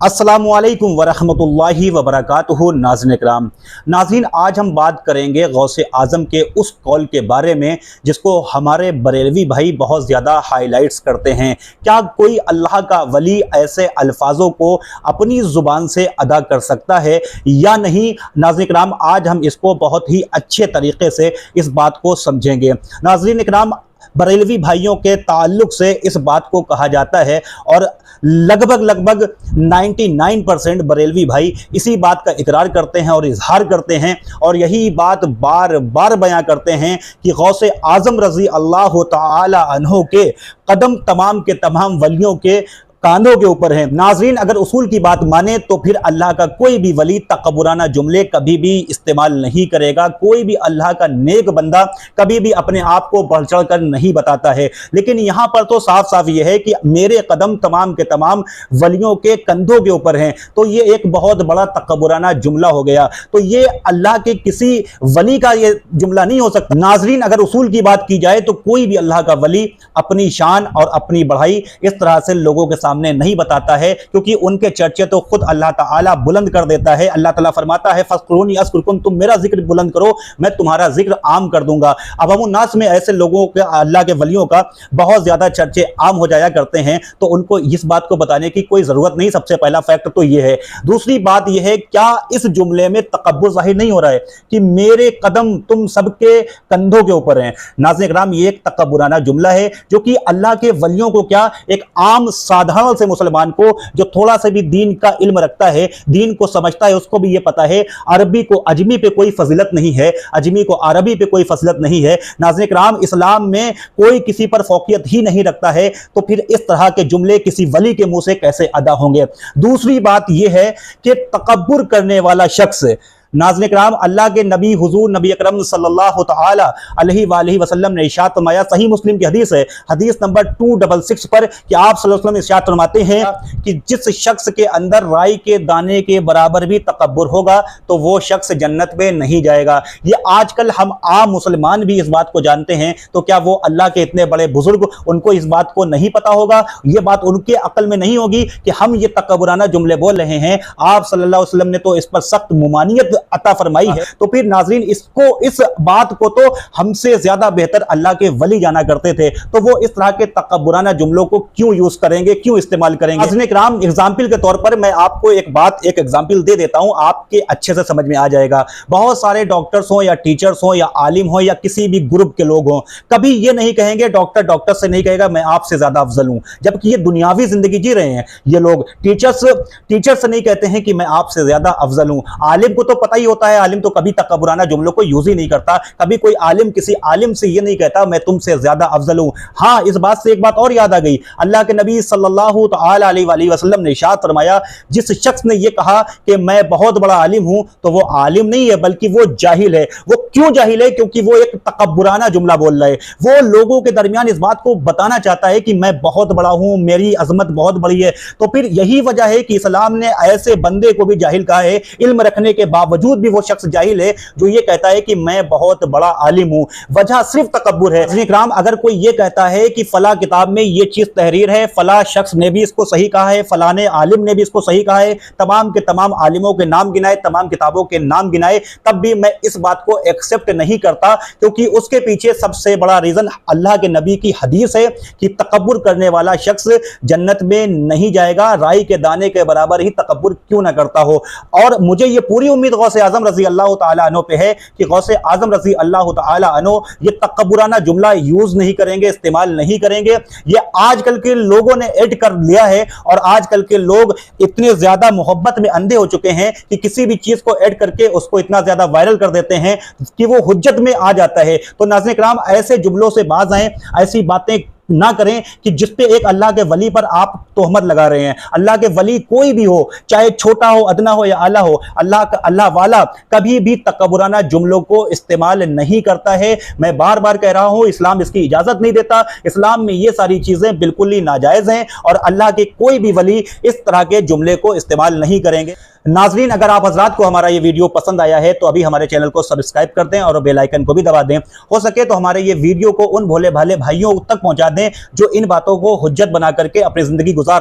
अस्सलामुअलैकुम वरहमतुल्लाहि वबरकातुहू। नाज़रीन इकराम, नाज़रीन आज हम बात करेंगे गौसे आज़म के उस कौल के बारे में जिसको हमारे बरेलवी भाई बहुत ज़्यादा हाईलाइट्स करते हैं। क्या कोई अल्लाह का वली ऐसे अल्फाजों को अपनी ज़ुबान से अदा कर सकता है या नहीं? नाज़रीन इकराम, आज हम इसको बहुत ही अच्छे तरीके से इस बात को समझेंगे। नाज़रीन इकराम, बरेलवी भाइयों के ताल्लुक से इस बात को कहा जाता है और लगभग 99% बरेलवी भाई इसी बात का इकरार करते हैं और इजहार करते हैं और यही बात बार बार बयां करते हैं कि गौसे आज़म रज़ी अल्लाह ताला अन्हु के कदम तमाम के तमाम वलियों के कांधों के ऊपर है। नाजरीन, अगर उसूल की बात माने तो फिर अल्लाह का कोई भी वली तकब्बुराना जुमले कभी भी इस्तेमाल नहीं करेगा। कोई भी अल्लाह का नेक बंदा कभी भी अपने आप को बढ़ चढ़ कर नहीं बताता है। लेकिन यहाँ पर तो साफ साफ ये है कि मेरे कदम तमाम के तमाम वलियों के कंधों के ऊपर हैं, तो ये एक बहुत बड़ा तकब्बुराना जुमला हो गया। तो ये अल्लाह के किसी वली का ये जुमला नहीं हो सकता। नाजरीन, अगर उसूल की बात की जाए तो कोई भी अल्लाह का वली अपनी शान और अपनी बढ़ाई इस तरह से लोगों के सामने नहीं बताता है, क्योंकि उनके चर्चे तो खुद अल्लाह ताला बुलंद कर देता है। अल्लाह ताला फरमाता है फज़कुरूनी अज़कुरकुम, तुम मेरा जिक्र बुलंद करो मैं तुम्हारा जिक्र आम कर दूंगा। अब हम नास में ऐसे लोगों के अल्लाह के वलियों का बहुत ज्यादा चर्चे आम हो जाया करते हैं, तो उनको इस बात को बताने की कोई जरूरत नहीं। सबसे पहला फैक्ट तो यह है। दूसरी बात यह है, क्या इस जुमले में तकब्बुर जाहिर नहीं हो रहा है कि मेरे कदम तुम सबके कंधों के ऊपर हैं? नाज़रीन इकराम, ये एक तकब्बुराना जुमला है जो कि अल्लाह के वलियों को क्या, एक आम साधारण से मुसलमान को जो थोड़ा सा भी दीन का इल्म रखता है, दीन को समझता है, उसको भी ये पता है अरबी को अजमी पे कोई फजीलत नहीं है, अजमी को अरबी पे कोई फजीलत नहीं है। नाज़रीन इकराम, इस्लाम में कोई किसी पर फौकियत ही नहीं रखता है, तो फिर इस तरह के जुमले किसी वली के मुंह से कैसे अदा होंगे? दूसरी बात यह है कि तकब्बुर करने वाला शख्स, नाज़रीन इकराम, अल्लाह के नबी हुजूर नबी अकरम सल्लल्लाहु तआला अलैहि वसल्लम ने इरशाद फरमाया, सही मुस्लिम की हदीस है, हदीस नंबर 266 पर, कि आप सल्लल्लाहु अलैहि वसल्लम इरशाद फरमाते हैं कि जिस शख्स के अंदर राई के दाने के बराबर भी तकब्बुर होगा तो वो शख्स जन्नत में नहीं जाएगा। ये आजकल हम आम मुसलमान भी इस बात को जानते हैं, तो क्या वो अल्लाह के इतने बड़े बुजुर्ग, उनको इस बात को नहीं पता होगा? ये बात उनके अकल में नहीं होगी कि हम ये तकब्बुराना जुमले बोल रहे हैं? आप सल्लल्लाहु अलैहि वसल्लम ने तो इस पर सख्त मुमानियत अता फरमाई है। तो फिर नाजरीन, इस बात को तो हमसे ज्यादा बेहतर अल्लाह के वली जाना करते थे, तो वो इस तरह के तकब्बुराना जुमलों को क्यों यूज करेंगे, क्यों इस्तेमाल करेंगे? नाज़रीन इकराम, एग्जाम्पल के तौर पर मैं आपको एक एग्जाम्पल दे देता हूं, आपके अच्छे से समझ में आ जाएगा। बहुत सारे डॉक्टर्स हो या टीचर्स हो या आलिम हो या किसी भी ग्रुप के लोग हो, कभी ये नहीं कहेंगे, डॉक्टर से नहीं कहेगा मैं आपसे ज्यादा अफजल हूं, जबकि ये दुनियावी जिंदगी जी रहे हैं। ये लोग टीचर से नहीं कहते हैं कि मैं आपसे ज्यादा अफजल हूं। आलिम को तो पता ही होता है, आलिम तो कभी तकब्बुराना जुमलों को यूज ही नहीं करता। कभी कोई आलिम किसी आलिम से ये नहीं कहता मैं तुमसे ज्यादा अफजल हूं। हाँ, इस बात से एक बात और याद आ गई, अल्लाह के नबी सल्लल्लाहु तआला अलैहि वसल्लम ने इरशाद फरमाया, जिस शख्स ने ये कहा कि मैं बहुत बड़ा आलिम हूं, तो वो आलिम नहीं है बल्कि वो जाहिल है। वो क्यों जाहिल है? क्योंकि वो एक तकब्बुराना जुमला बोल रहा है। वो लोगों के दरमियान इस बात को बताना चाहता है कि मैं बहुत बड़ा हूं, मेरी अजमत बहुत बड़ी है। तो फिर यही वजह है कि इस्लाम ने ऐसे बंदे को भी जाहिल कहा है, इल्म रखने के बावजूद भी वो शख्स जाहिल है जो ये कहता है कि मैं बहुत बड़ा आलिम हूं। वजह सिर्फ तकब्बुर है। इकराम, अगर कोई ये कहता है कि फला किताब में ये चीज तहरीर है, फला शख्स ने भी इसको सही कहा है, फलाने आलिम ने भी इसको सही कहा है, तमाम के तमाम आलिमों के नाम गिनाए, तमाम किताबों के नाम गिनाए, तब भी मैं इस बात को एक्सेप्ट नहीं करता, क्योंकि उसके पीछे सबसे बड़ा रीजन अल्लाह के नबी की हदीस है कि तकब्बुर करने वाला शख्स जन्नत में नहीं जाएगा, राई के दाने के बराबर ही तकब्बुर क्यों ना करता हो। और मुझे ये पूरी उम्मीद गौसे आज़म रज़ी अल्लाह ताला अन्हु पे है कि गौसे आज़म रज़ी अल्लाह ताला अन्हु ये तकब्बुराना जुमला यूज नहीं करेंगे, इस्तेमाल नहीं करेंगे। ये आजकल के लोगों ने ऐड कर लिया है और आजकल के लोग इतने ज्यादा मोहब्बत में अंधे हो चुके हैं कि किसी भी चीज को ऐड करके उसको इतना ज्यादा वायरल कर देते हैं कि वो हुज्जत में आ जाता है। तो नाज़रीन इकराम, ऐसे जुमलों से बाज आएं, ऐसी बातें ना करें कि जिसपे एक अल्लाह के वली पर आप तोहमत लगा रहे हैं। अल्लाह के वली कोई भी हो, चाहे छोटा हो, अदना हो या आला हो, अल्लाह वाला कभी भी तकब्बुराना जुमलों को इस्तेमाल नहीं करता है। मैं बार बार कह रहा हूं, इस्लाम इसकी इजाजत नहीं देता। इस्लाम में ये सारी चीजें बिल्कुल ही नाजायज हैं और अल्लाह के कोई भी वली इस तरह के जुमले को इस्तेमाल नहीं करेंगे। नाजरीन, अगर आप हजरात को हमारा ये वीडियो पसंद आया है तो अभी हमारे चैनल को सब्सक्राइब कर दें और बेल आइकन को भी दबा दें। हो सके तो हमारे ये वीडियो को उन भोले भाले भाइयों तक पहुंचा दें जो इन बातों को हुज्जत बना करके अपनी जिंदगी गुजार रहे हैं।